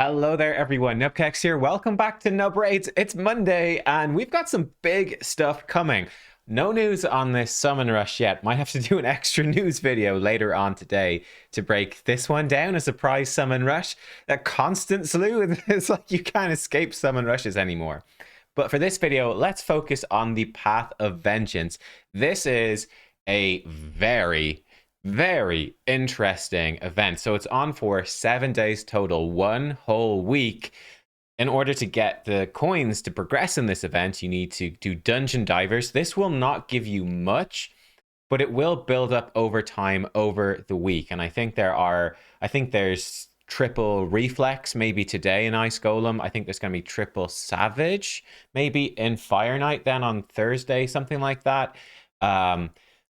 Hello there, everyone. Nubkeks here. Welcome back to Nub Raids. It's Monday, and we've got some big stuff coming. No news on this summon rush yet. Might have to do an extra news video later on today to break this one down. A surprise summon rush. That constant slew. It's like you can't escape summon rushes anymore. But for this video, let's focus on the Path of Vengeance. This is a very interesting event. So it's on for 7 days total, one whole week. In order to get the coins to progress in this event, you need to do dungeon divers. This will not give you much, but it will build up over time over the week. And I think there's triple reflex maybe today in Ice Golem. I think there's going to be triple savage maybe in Fire Knight then on Thursday, something like that.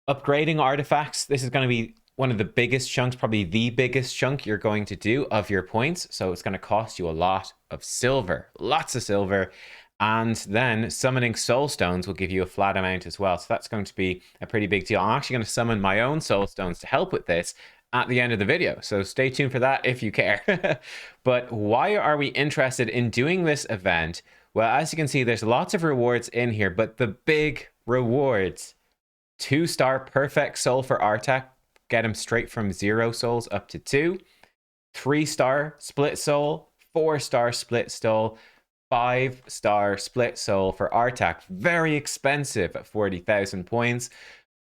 Upgrading artifacts, this is going to be one of the biggest chunks, probably the biggest chunk you're going to do of your points. So it's going to cost you a lot of silver, lots of silver. And then summoning Soulstones will give you a flat amount as well. So that's going to be a pretty big deal. I'm actually going to summon my own Soulstones to help with this at the end of the video. So stay tuned for that if you care. But why are we interested in doing this event? Well, as you can see, there's lots of rewards in here, but the big rewards: 2-star perfect soul for ARTAK, get him straight from 0 souls up to 2. 3-star split soul, 4-star split soul, 5-star split soul for ARTAK. Very expensive at 40,000 points,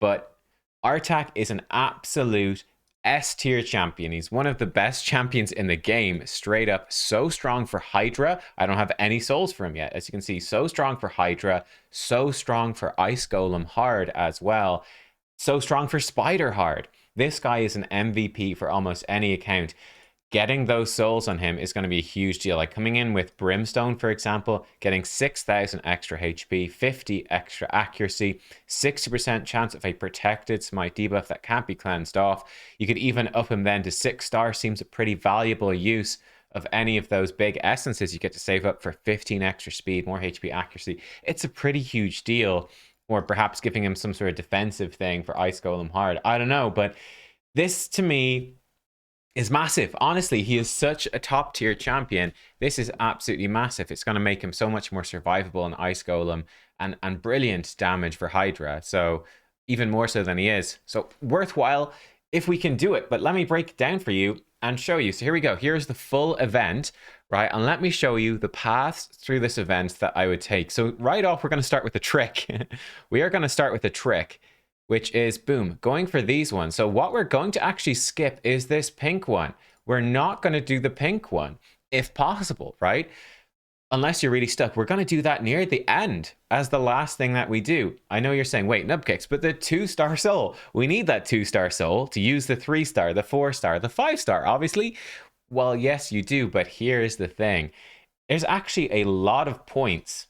but ARTAK is an absolute S-tier champion. He's one of the best champions in the game, straight up. So strong for Hydra. I don't have any souls for him yet. As you can see, so strong for Hydra, so strong for Ice Golem hard as well, so strong for Spider hard. This guy is an MVP for almost any account. Getting those souls on him is going to be a huge deal. Like coming in with Brimstone, for example, getting 6,000 extra HP, 50 extra accuracy, 60% chance of a protected smite debuff that can't be cleansed off. You could even up him then to 6-star. Seems a pretty valuable use of any of those big essences. You get to save up for 15 extra speed, more HP accuracy. It's a pretty huge deal. Or perhaps giving him some sort of defensive thing for Ice Golem hard. I don't know, but this to me is massive. Honestly, he is such a top tier champion. This is absolutely massive. It's going to make him so much more survivable in Ice Golem and brilliant damage for Hydra. So even more so than he is. So worthwhile if we can do it. But let me break it down for you and show you. So here we go. Here's the full event, right? And let me show you the paths through this event that I would take. So right off, we're going to start with a trick. We are going to start with a trick, which is, boom, going for these ones. So what we're going to actually skip is this pink one. We're not going to do the pink one, if possible, right? Unless you're really stuck. We're going to do that near the end as the last thing that we do. I know you're saying, wait, nubkeks, but the 2-star soul. We need that 2-star soul to use the 3-star, the 4-star, the 5-star, obviously. Well, yes, you do, but here's the thing. There's actually a lot of points.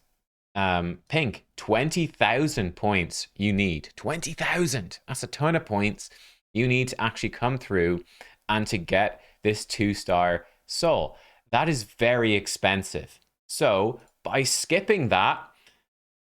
Pink, 20,000 points you need. 20,000. That's a ton of points you need to actually come through and to get this 2-star soul. That is very expensive. So by skipping that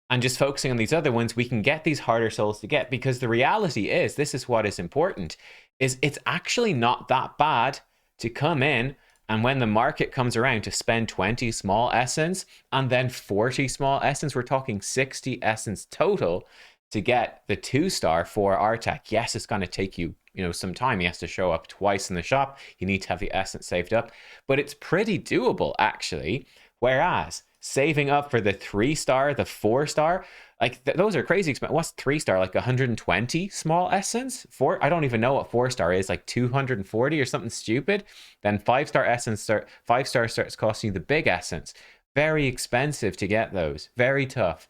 and just focusing on these other ones, we can get these harder souls to get, because the reality is, this is what is important, is it's actually not that bad to come in and when the market comes around to spend 20 small essence and then 40 small essence. We're talking 60 essence total to get the 2-star for ARTAK. Yes, it's going to take you, some time. He has to show up twice in the shop. You need to have the essence saved up, but it's pretty doable actually. Whereas saving up for the 3-star, the 4-star, like those are crazy expensive. What's 3-star? Like 120 small essence? I don't even know what 4-star is, like 240 or something stupid. Then 5-star essence 5-star starts costing you the big essence. Very expensive to get those. Very tough.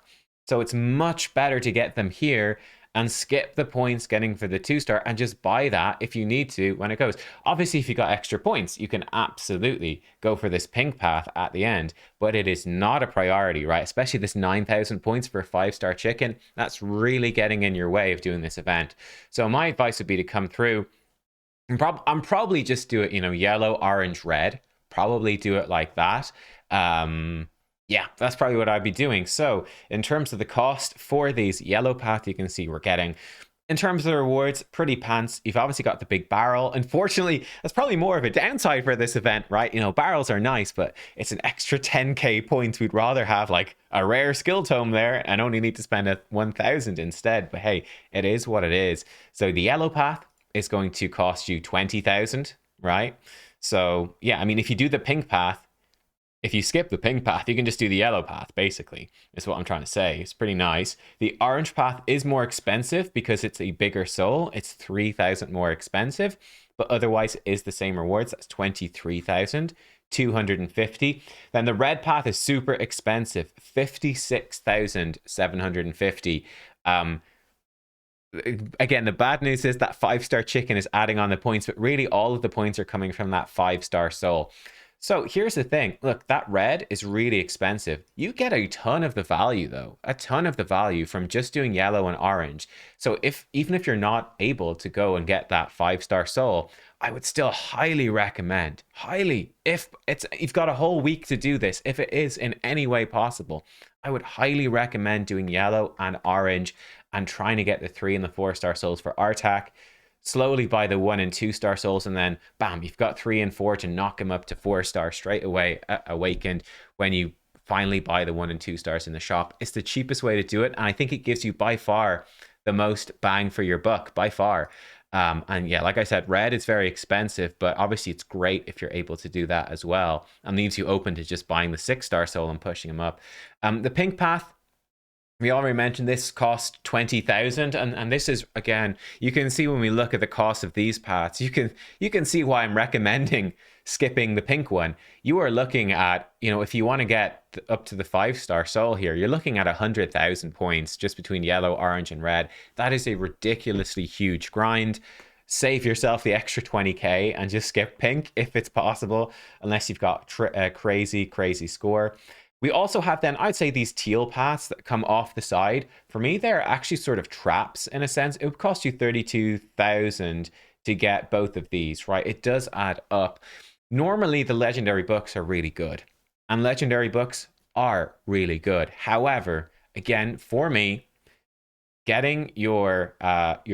So it's much better to get them here and skip the points getting for the 2-star and just buy that if you need to when it goes. Obviously, if you got extra points, you can absolutely go for this pink path at the end, but it is not a priority, right? Especially this 9,000 points for a 5-star chicken. That's really getting in your way of doing this event. So my advice would be to come through and I'm probably just do it, yellow, orange, red. Probably do it like that. Yeah, that's probably what I'd be doing. So in terms of the cost for these yellow path, you can see we're getting In terms of the rewards, pretty pants. You've obviously got the big barrel. Unfortunately, that's probably more of a downside for this event, right? You know, barrels are nice, but it's an extra 10k points. We'd rather have like a rare skill tome there and only need to spend a 1000 instead. But hey, it is what it is. So the yellow path is going to cost you 20,000, right? So yeah, I mean, if you do the pink path, if you skip the pink path, you can just do the yellow path, basically, is what I'm trying to say. It's pretty nice. The orange path is more expensive because it's a bigger soul. It's 3,000 more expensive, but otherwise it is the same rewards. That's 23,250. Then the red path is super expensive, 56,750. Again, the bad news is that 5-star chicken is adding on the points, but really all of the points are coming from that 5-star soul. So here's the thing. Look, that red is really expensive. You get a ton of the value though, a ton of the value from just doing yellow and orange. So even if you're not able to go and get that 5-star soul, I would still highly recommend, if you've got a whole week to do this, if it is in any way possible, I would highly recommend doing yellow and orange and trying to get the 3 and the 4-star souls for ARTAK. Slowly buy the 1 and 2-star souls, and then bam, you've got 3 and 4 to knock them up to 4-star straight away. Awakened when you finally buy the 1 and 2 stars in the shop. It's the cheapest way to do it, and I think it gives you by far the most bang for your buck, by far. And yeah, like I said, red is very expensive, but obviously it's great if you're able to do that as well, and leaves you open to just buying the 6-star soul and pushing them up. The pink path, we already mentioned this cost 20,000, and this is, again, you can see when we look at the cost of these paths, you can see why I'm recommending skipping the pink one. You are looking at, you know, if you want to get up to the 5-star soul here, you're looking at 100,000 points just between yellow, orange, and red. That is a ridiculously huge grind. Save yourself the extra 20k and just skip pink if it's possible, unless you've got a crazy score. We also have then, I'd say, these teal paths that come off the side. For me, they're actually sort of traps in a sense. It would cost you 32,000 to get both of these, right? It does add up. Normally, the legendary books are really good, and legendary books are really good. However, again, for me, getting your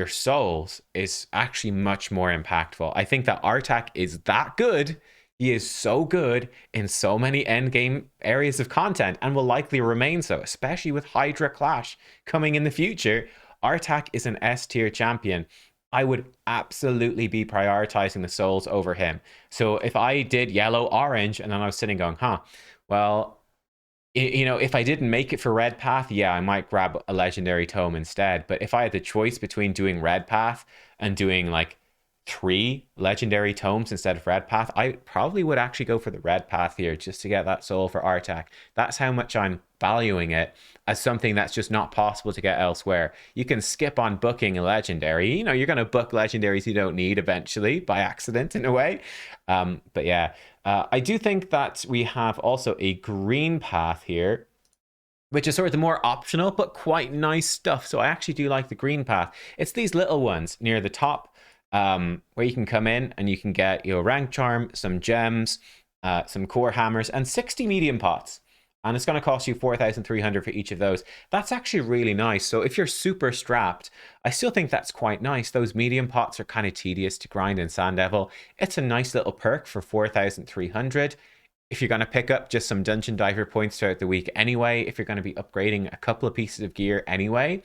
souls is actually much more impactful. I think that ARTAK is that good. He is so good in so many endgame areas of content and will likely remain so, especially with Hydra Clash coming in the future. ARTAK is an S tier champion. I would absolutely be prioritizing the souls over him. So if I did yellow, orange, and then I was sitting going, well, you know, if I didn't make it for red path, yeah, I might grab a legendary tome instead. But if I had the choice between doing red path and doing like 3 legendary tomes instead of red path, I probably would actually go for the red path here just to get that soul for ARTAK. That's how much I'm valuing it as something that's just not possible to get elsewhere. You can skip on booking a legendary. You know, you're going to book legendaries you don't need eventually by accident in a way. But yeah, I do think that we have also a green path here, which is sort of the more optional but quite nice stuff. So I actually do like the green path. It's these little ones near the top, where you can come in and you can get your rank charm, some gems, some core hammers, and 60 medium pots. And it's going to cost you 4,300 for each of those. That's actually really nice. So if you're super strapped, I still think that's quite nice. Those medium pots are kind of tedious to grind in Sand Devil. It's a nice little perk for 4,300. If you're going to pick up just some dungeon diver points throughout the week anyway, if you're going to be upgrading a couple of pieces of gear anyway,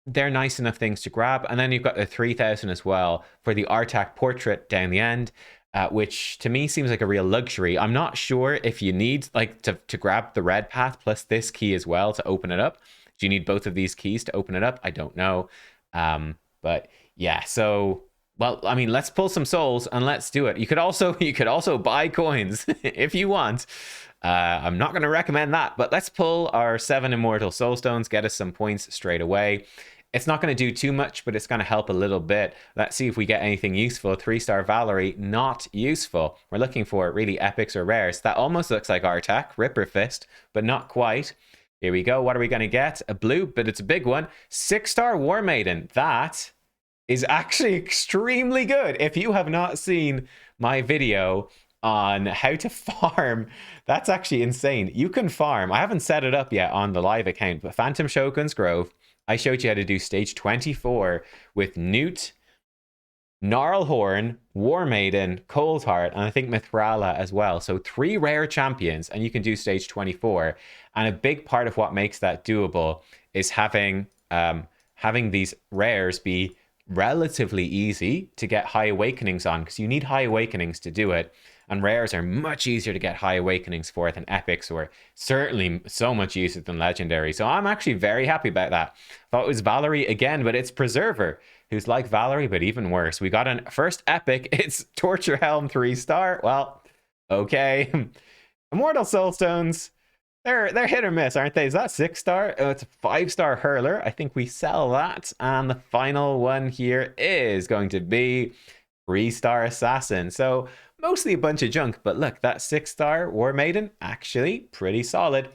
they're nice enough things to grab. And then you've got the 3,000 as well for the ARTAK portrait down the end, which to me seems like a real luxury. I'm not sure if you need like to grab the red path plus this key as well to open it up. Do you need both of these keys to open it up? I don't know. But yeah, so well, I mean, let's pull some souls and let's do it. You could also buy coins if you want. I'm not going to recommend that, but let's pull our 7 immortal soulstones, get us some points straight away. It's not going to do too much, but it's going to help a little bit. Let's see if we get anything useful. 3-star Valerie, not useful. We're looking for really epics or rares. That almost looks like ARTAK, Ripper Fist, but not quite. Here we go. What are we going to get? A blue, but it's a big one. 6-star War Maiden. That is actually extremely good. If you have not seen my video on how to farm, that's actually insane. You can farm. I haven't set it up yet on the live account, but Phantom Shogun's Grove, I showed you how to do stage 24 with Newt, Gnarlhorn, War Maiden, Cold Heart, and I think Mithrala as well. So 3 rare champions, and you can do stage 24. And a big part of what makes that doable is having these rares be relatively easy to get high awakenings on, because you need high awakenings to do it. And rares are much easier to get high awakenings for than epics, or certainly so much easier than legendary. So I'm actually very happy about that. Thought it was Valerie again, but it's Preserver, who's like Valerie, but even worse. We got an first epic. It's Torture Helm 3-star. Well, okay. Immortal Soulstones. They're hit or miss, aren't they? Is that 6-star? Oh, it's a 5-star Hurler. I think we sell that. And the final one here is going to be 3-star Assassin. So mostly a bunch of junk, but look, that 6-star War Maiden, actually pretty solid.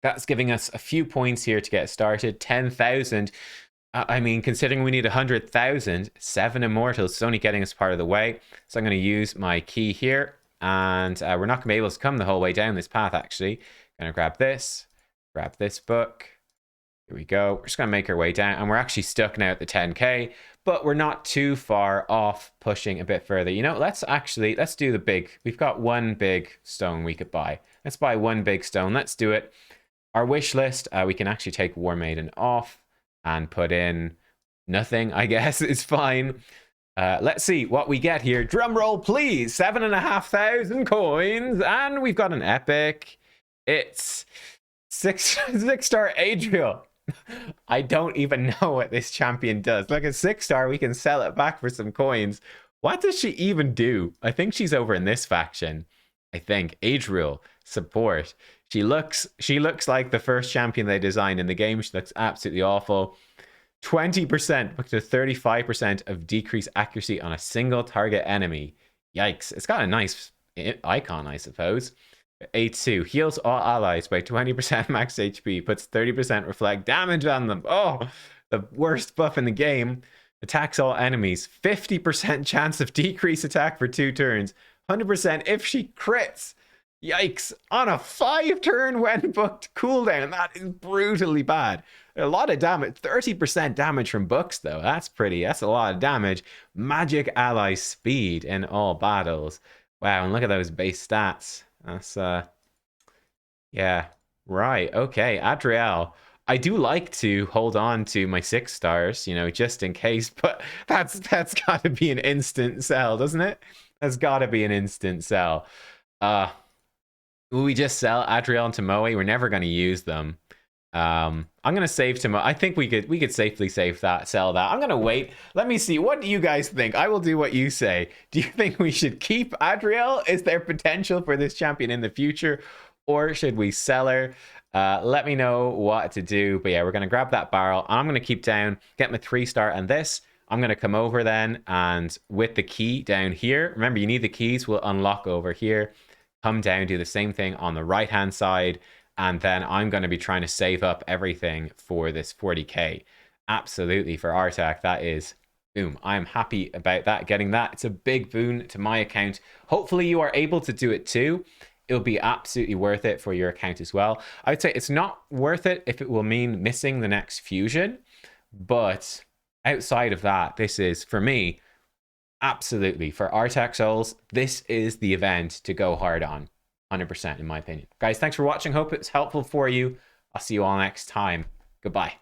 That's giving us a few points here to get started. 10,000. I mean, considering we need 100,000, 7 Immortals is only getting us part of the way. So I'm going to use my key here, and we're not going to be able to come the whole way down this path, actually. Going to grab this book. Here we go. We're just going to make our way down, and we're actually stuck now at the 10k, but we're not too far off pushing a bit further. You know, let's do the big. We've got one big stone we could buy. Let's buy one big stone. Let's do it. Our wish list, we can actually take War Maiden off and put in nothing, I guess. It's fine. Let's see what we get here. Drum roll, please. 7,500 coins, and we've got an epic. It's 6-star Adriel. I don't even know what this champion does. Look, at 6-star, we can sell it back for some coins. What does she even do? I think she's over in this faction. I think Adriel support. She looks like the first champion they designed in the game. She looks absolutely awful. 20% up to 35% of decreased accuracy on a single target enemy. Yikes. It's got a nice icon, I suppose. A2 heals all allies by 20% max HP, puts 30% reflect damage on them. Oh, the worst buff in the game. Attacks all enemies. 50% chance of decrease attack for 2 turns. 100% if she crits. Yikes. On a 5-turn when booked cooldown. That is brutally bad. A lot of damage. 30% damage from books, though. That's a lot of damage. Magic ally speed in all battles. Wow, and look at those base stats. That's, yeah. Right, okay. Adriel. I do like to hold on to my 6 stars, you know, just in case, but that's got to be an instant sell, doesn't it? That's got to be an instant sell. We just sell Adriel and Tomoe. We're never going to use them. I'm going to save Tomoe. I think we could safely sell that. I'm going to wait. Let me see. What do you guys think? I will do what you say. Do you think we should keep Adriel? Is there potential for this champion in the future? Or should we sell her? Let me know what to do. But yeah, we're going to grab that barrel. I'm going to keep down, get my 3-star and this. I'm going to come over then, and with the key down here, remember you need the keys, will unlock over here. Come down, do the same thing on the right hand side, and then I'm going to be trying to save up everything for this 40k. Absolutely, for ARTAK, that is boom. I'm happy about that, getting that. It's a big boon to my account. Hopefully you are able to do it too. It'll be absolutely worth it for your account as well. I would say it's not worth it if it will mean missing the next fusion, but outside of that, this is, for me, absolutely, for ARTAK Souls, this is the event to go hard on. 100% in my opinion. Guys, thanks for watching. Hope it's helpful for you. I'll see you all next time. Goodbye.